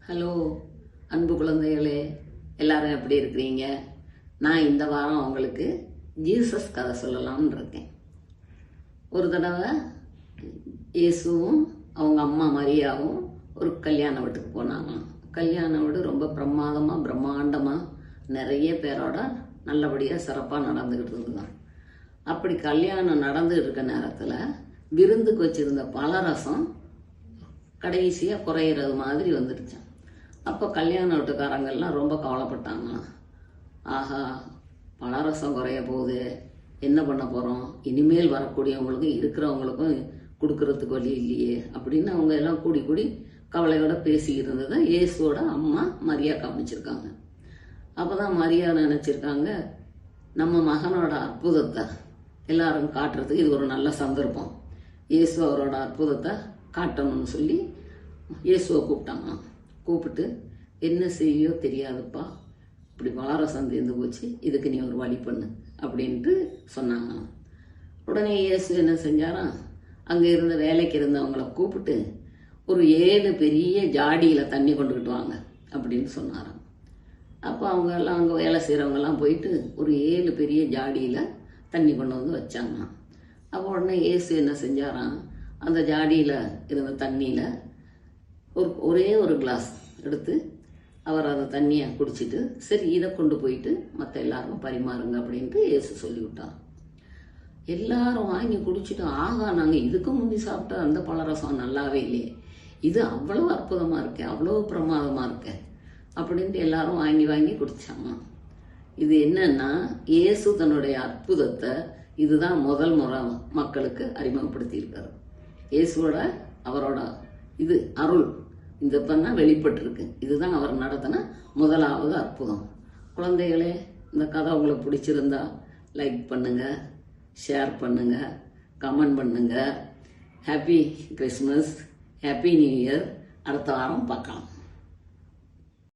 Hello அன்பு குழந்தைகளே, எல்லாரும் எப்படி இருக்கிறீங்க? நான் இந்த வாரம் உங்களுக்கு ஜீசஸ் கதை சொல்லலாம்னு இருக்கேன். ஒரு தடவை இயேசுவும் அவங்க அம்மா மரியாவும் ஒரு கல்யாண வீட்டுக்கு போனாங்களாம். கல்யாண வீடு ரொம்ப பிரம்மாண்டமாக நிறைய பேரோட நல்லபடியாக சிறப்பாக நடந்துக்கிட்டு இருந்ததுதான். அப்படி கல்யாணம் நடந்துகிட்டு இருக்க நேரத்தில் விருந்துக்கு வச்சிருந்த பலரசம் கடைசியாக குறையிறது மாதிரி வந்துடுச்சான். அப்போ கல்யாண வீட்டுக்காரங்கள்லாம் ரொம்ப கவலைப்பட்டாங்களாம். ஆஹா, பலரசம் குறைய போகுது, என்ன பண்ண போகிறோம், இனிமேல் வரக்கூடியவங்களுக்கும் இருக்கிறவங்களுக்கும் கொடுக்கறதுக்கு வழி இல்லையே அப்படின்னு அவங்க எல்லாம் கூடி கவலையோட பேசிக்கிட்டு இருந்ததை இயேசுவோட அம்மா மரியா கவனிச்சிருக்காங்க. அப்போதான் மரியா நினைச்சிருக்காங்க, நம்ம மகனோட அற்புதத்தை எல்லாரும் காட்டுறதுக்கு இது ஒரு நல்ல சந்தர்ப்பம், இயேசு அவரோட அற்புதத்தை காட்டணும்னு சொல்லி இயேசுவை கூப்பிட்டாங்களாம். கூப்பிட்டு, என்ன செய்யோ தெரியாதுப்பா, இப்படி பலரசம் தீர்ந்து போச்சு, இதுக்கு நீ ஒரு வழி பண்ணு அப்படின்ட்டு சொன்னாங்களாம். உடனே இயேசு என்ன செஞ்சாராம், அங்கே இருந்த வேலைக்கு இருந்தவங்களை கூப்பிட்டு ஒரு 7 பெரிய ஜாடியில் தண்ணி கொண்டுக்கிட்டு வாங்க அப்படின்னு சொன்னாராம். அப்போ அவங்க எல்லாம் அங்கே வேலை செய்கிறவங்கெல்லாம் போயிட்டு ஒரு 7 பெரிய ஜாடியில் தண்ணி கொண்டு வந்து வச்சாங்களாம். அப்போ உடனே இயேசு என்ன செஞ்சாராம், அந்த ஜாடியில் இருந்த தண்ணியில் ஒரே ஒரு கிளாஸ் எடுத்து அவர் அந்த தண்ணியை குடிச்சிட்டு, சரி இதை கொண்டு போயிட்டு மற்ற எல்லாருக்கும் பரிமாறுங்க அப்படின்ட்டு இயேசு சொல்லிவிட்டார். எல்லாரும் வாங்கி குடிச்சிட்டு, ஆகா, நாங்கள் இதுக்கு முந்தி சாப்பிட்ட அந்த பலரசம் நல்லாவே இல்லையே, இது அவ்வளோ அற்புதமாக இருக்கே, அவ்வளோ பிரமாதமாக இருக்கே அப்படின்ட்டு எல்லாரும் வாங்கி குடிச்சாங்க. இது என்னன்னா, இயேசு தன்னுடைய அற்புதத்தை இதுதான் முதல் முறை மக்களுக்கு அறிமுகப்படுத்தியிருக்காரு. இயேசுவோட அவரோட இது அருள் இந்த பண்ணா வெளிப்பட்டிருக்கு. இதுதான் அவர் நடத்தின முதலாவது அற்புதம். குழந்தைகளே, இந்த கதை உங்களுக்கு பிடிச்சிருந்தா லைக் பண்ணுங்க, ஷேர் பண்ணுங்க, கமெண்ட் பண்ணுங்க. Happy Christmas, happy new year. அடுத்த வாரம் பார்க்கலாம்.